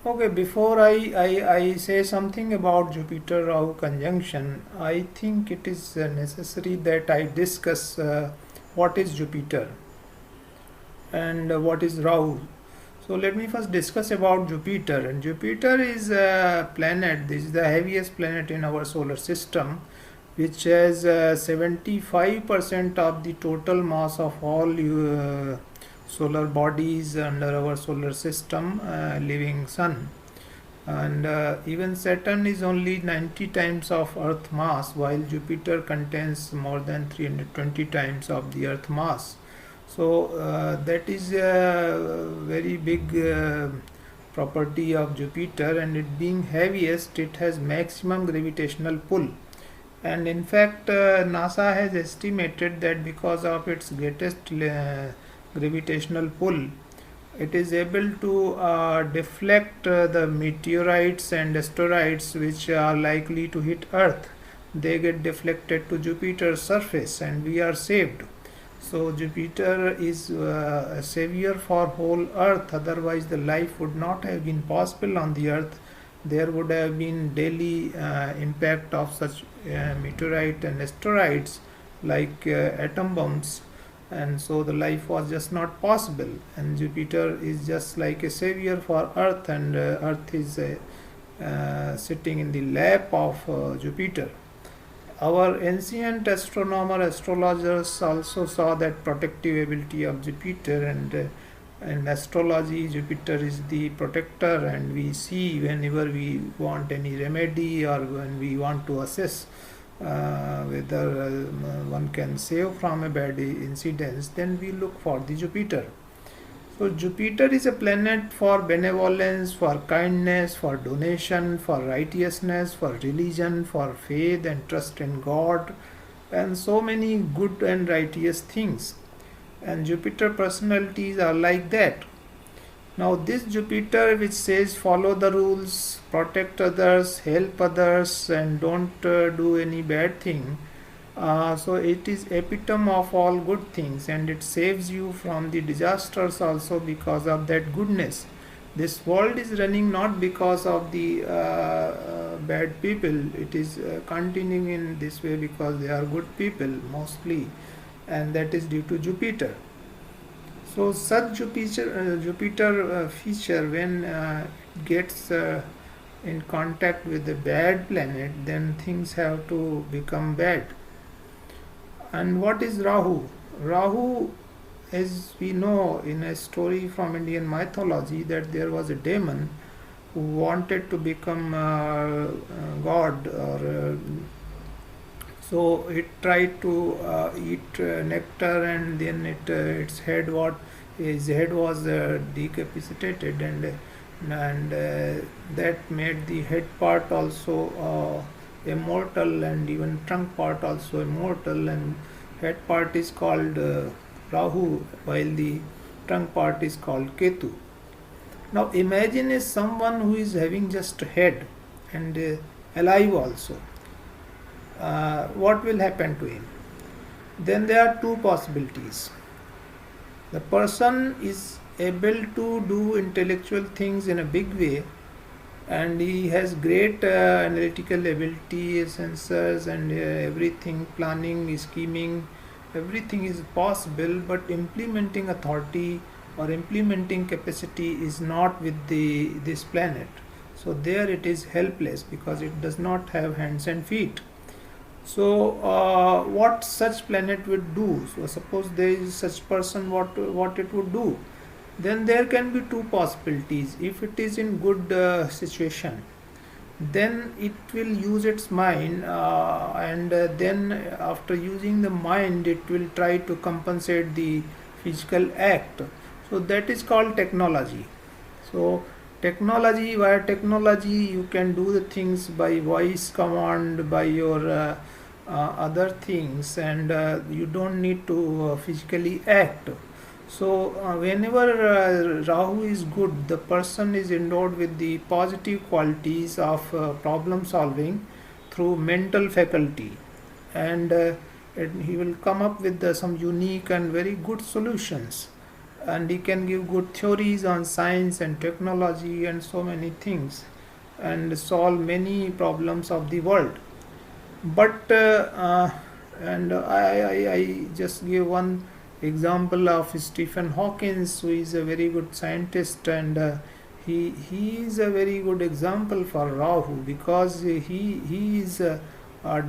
Okay, before I say something about Jupiter-Rahu conjunction, I think it is necessary that I discuss what is Jupiter and what is Rahu. So let me first discuss about Jupiter. And Jupiter is a planet. This is the heaviest planet in our solar system, which has 75% of the total mass of all solar bodies under our solar system, living sun. And even Saturn is only 90 times of Earth mass, while Jupiter contains more than 320 times of the Earth mass. So that is a very big property of Jupiter, and it being heaviest, it has maximum gravitational pull. And in fact, NASA has estimated that because of its greatest gravitational pull, it is able to deflect the meteorites and asteroids which are likely to hit Earth. They get deflected to Jupiter's surface and we are saved. So Jupiter is a savior for whole Earth. Otherwise the life would not have been possible on the Earth. There would have been daily impact of such meteorite and asteroids like atom bombs, and so the life was just not possible. And Jupiter is just like a savior for Earth, and Earth is sitting in the lap of Jupiter. Our ancient astronomer astrologers also saw that protective ability of Jupiter, and in astrology Jupiter is the protector, and we see whenever we want any remedy or when we want to assess whether one can save from a bad incidents, then we look for the Jupiter. So Jupiter is a planet for benevolence, for kindness, for donation, for righteousness, for religion, for faith and trust in God, and so many good and righteous things. And Jupiter personalities are like that. Now this Jupiter which says follow the rules, protect others, help others, and don't do any bad thing. So it is epitome of all good things, and it saves you from the disasters also because of that goodness. This world is running not because of the bad people. It is continuing in this way because they are good people mostly, and that is due to Jupiter. So such Jupiter feature, when it gets in contact with the bad planet, then things have to become bad. And what is Rahu? Rahu, as we know in a story from Indian mythology, that there was a demon who wanted to become god, or so it tried to eat nectar, and then its head, what his head was decapitated, and that made the head part also immortal, and even trunk part also immortal, and head part is called Rahu, while the trunk part is called Ketu. Now imagine someone who is having just a head and alive also. What will happen to him? Then there are two possibilities. The person is able to do intellectual things in a big way, and he has great analytical ability, sensors, and everything, planning, scheming, everything is possible, but implementing authority or implementing capacity is not with this planet. So there it is helpless because it does not have hands and feet. So what such planet would do? So suppose there is such person, what it would do? Then there can be two possibilities. If it is in good situation, then it will use its mind, and then after using the mind, it will try to compensate the physical act. So that is called technology. So technology, via technology you can do the things by voice command, by your other things, and you don't need to physically act. So whenever Rahu is good, the person is endowed with the positive qualities of problem solving through mental faculty, and he will come up with some unique and very good solutions. and he can give good theories on science and technology and so many things, and solve many problems of the world. But and I just give one example of Stephen Hawking, who is a very good scientist, and he is a very good example for Rahu, because he is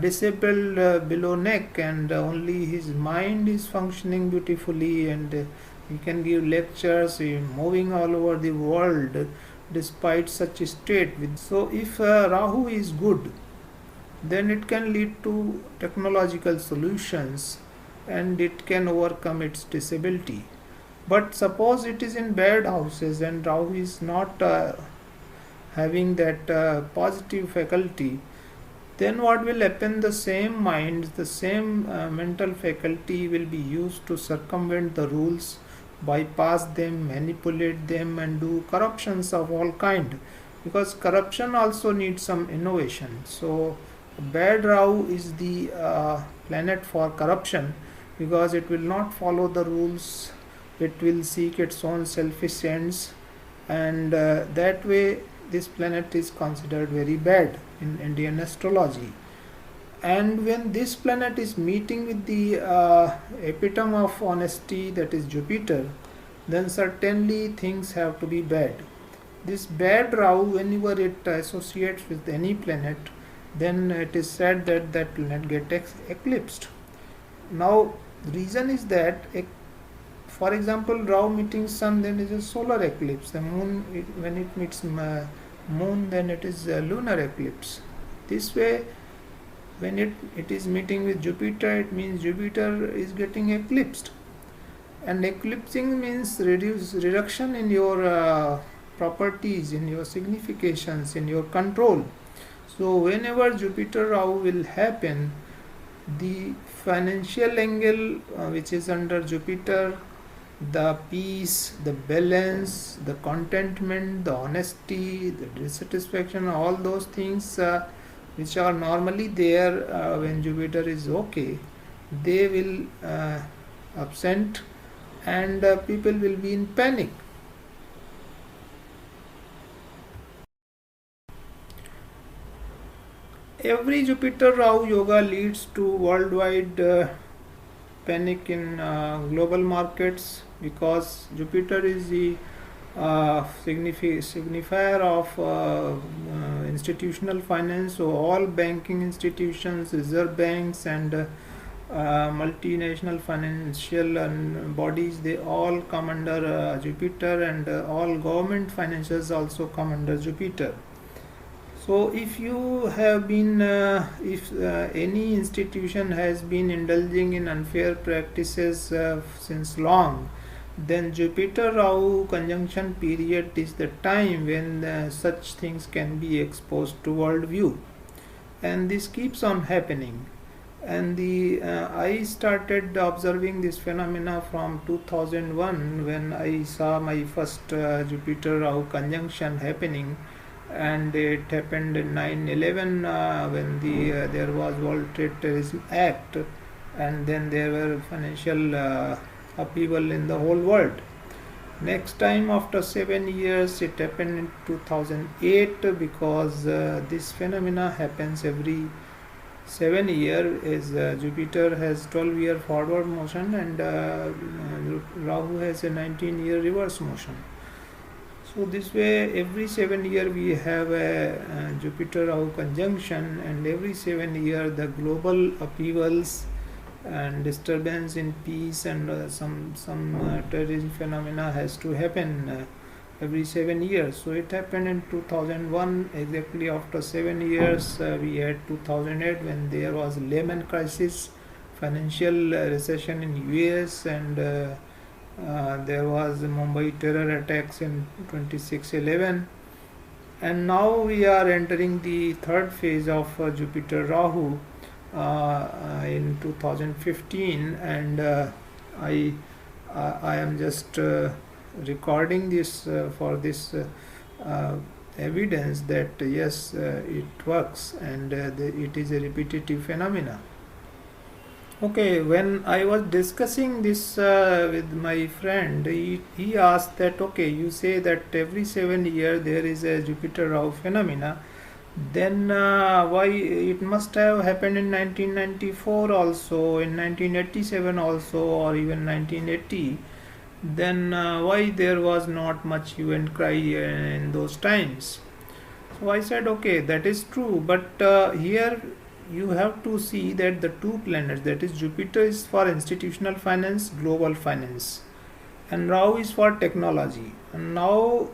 disabled below neck, and only his mind is functioning beautifully, and he can give lectures, moving all over the world despite such a state. So if Rahu is good, then it can lead to technological solutions, and it can overcome its disability. But suppose it is in bad houses and Rahu is not having that positive faculty, then what will happen? The same mind, the same mental faculty will be used to circumvent the rules, bypass them, manipulate them, and do corruptions of all kind, because corruption also needs some innovation. So bad Rahu is the planet for corruption, because it will not follow the rules, it will seek its own selfish ends, and that way this planet is considered very bad in Indian astrology. And when this planet is meeting with the epitome of honesty, that is Jupiter, then certainly things have to be bad. This bad Rahu, whenever it associates with any planet, then it is said that that planet gets eclipsed. Now the reason is that, for example, Rahu meeting Sun, then is a solar eclipse. The Moon, when it meets Moon, then it is a lunar eclipse. This way, when it is meeting with Jupiter, it means Jupiter is getting eclipsed. And eclipsing means reduction in your properties, in your significations, in your control. So whenever Jupiter-Rahu will happen, the financial angle which is under Jupiter, the peace, the balance, the contentment, the honesty, the dissatisfaction, all those things which are normally there when Jupiter is okay, they will absent, and people will be in panic. Every Jupiter-Rahu yoga leads to worldwide panic in global markets, because Jupiter is the signifier of institutional finance. So all banking institutions, reserve banks, and multinational financial bodies, they all come under Jupiter, and all government finances also come under Jupiter. So if you have been, if any institution has been indulging in unfair practices since long, then Jupiter-Rahu conjunction period is the time when such things can be exposed to world view, and this keeps on happening. And I started observing this phenomena from 2001, when I saw my first Jupiter-Rahu conjunction happening. And it happened in 9/11 when there was World Trade Terrorism Act, and then there were financial upheaval in the whole world. Next time, after 7 years, it happened in 2008, because this phenomena happens every 7 years, as Jupiter has 12-year forward motion, and Rahu has a 19-year reverse motion. So this way, every 7 years we have a Jupiter-Rahu conjunction, and every 7 years the global upheavals and disturbance in peace and some terrorism phenomena has to happen every 7 years. So it happened in 2001. Exactly after 7 years, we had 2008, when there was Lehman crisis, financial recession in US, and there was Mumbai terror attacks in 26/11, and now we are entering the third phase of Jupiter-Rahu in 2015, and I am just recording this for this evidence that yes, it works, and it is a repetitive phenomena. Okay, when I was discussing this with my friend, he asked that, okay, you say that every 7 years there is a Jupiter-Rahu phenomena, then why it must have happened in 1994 also, in 1987 also, or even 1980? Then why there was not much hue and cry in those times? So I said, okay, that is true, but here you have to see that the two planets, that is Jupiter is for institutional finance, global finance, and Rahu is for technology. And now,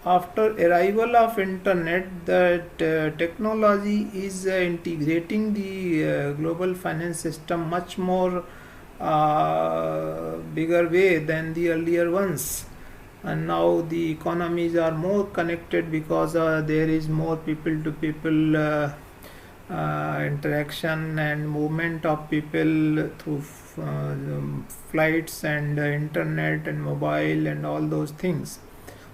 after arrival of internet, that technology is integrating the global finance system much more bigger way than the earlier ones. And now the economies are more connected because there is more people to people interaction and movement of people through flights and internet and mobile and all those things.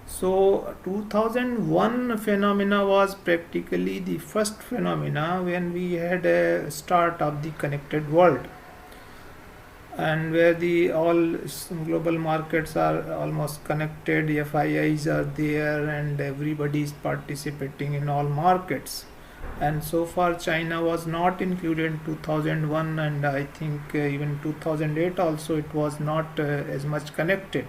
So 2001 phenomena was practically the first phenomena when we had a start of the connected world, and where the all global markets are almost connected, FIIs are there, and everybody is participating in all markets. And so far China was not included in 2001, and I think even 2008 also it was not as much connected.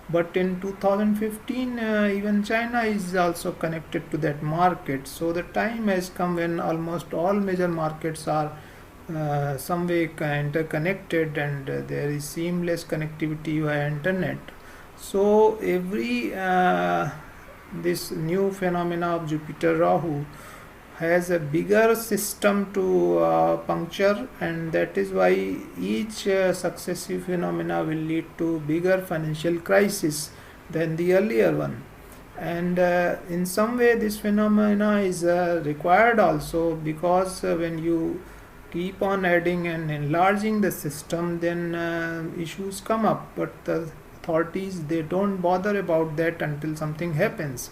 But in 2015 even China is also connected to that market. So the time has come when almost all major markets are some way interconnected, and there is seamless connectivity via internet. So every this new phenomena of Jupiter-Rahu has a bigger system to puncture, and that is why each successive phenomena will lead to bigger financial crisis than the earlier one. And in some way this phenomena is required also, because when you keep on adding and enlarging the system, then issues come up, but the authorities, they don't bother about that until something happens.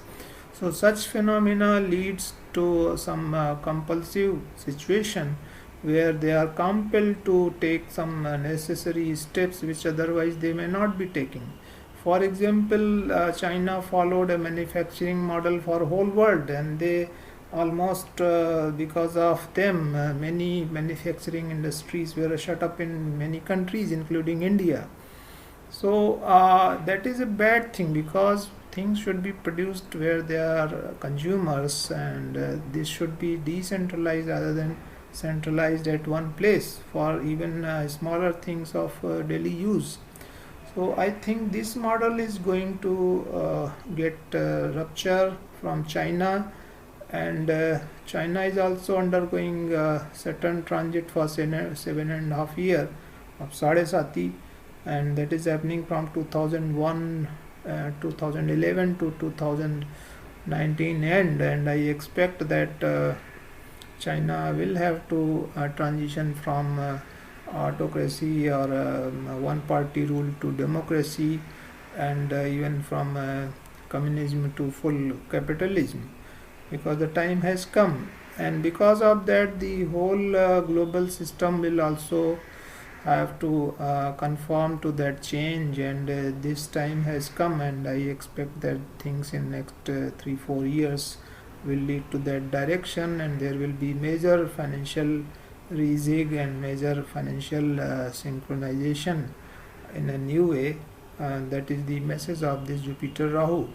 So such phenomena leads to some compulsive situation where they are compelled to take some necessary steps which otherwise they may not be taking. For example, China followed a manufacturing model for whole world, and they almost because of them many manufacturing industries were shut up in many countries including India. So that is a bad thing, because things should be produced where there are consumers, and this should be decentralized rather than centralized at one place for even smaller things of daily use. So I think this model is going to get rupture from China, and China is also undergoing Saturn transit for 7.5 years of Sadesati, and that is happening from 2001 2011 to 2019 end, and I expect that China will have to transition from autocracy or one party rule to democracy, and even from communism to full capitalism, because the time has come. And because of that, the whole global system will also have to conform to that change, and this time has come, and I expect that things in next 3-4 years will lead to that direction, and there will be major financial rezig and major financial synchronization in a new way. That is the message of this Jupiter Rahu.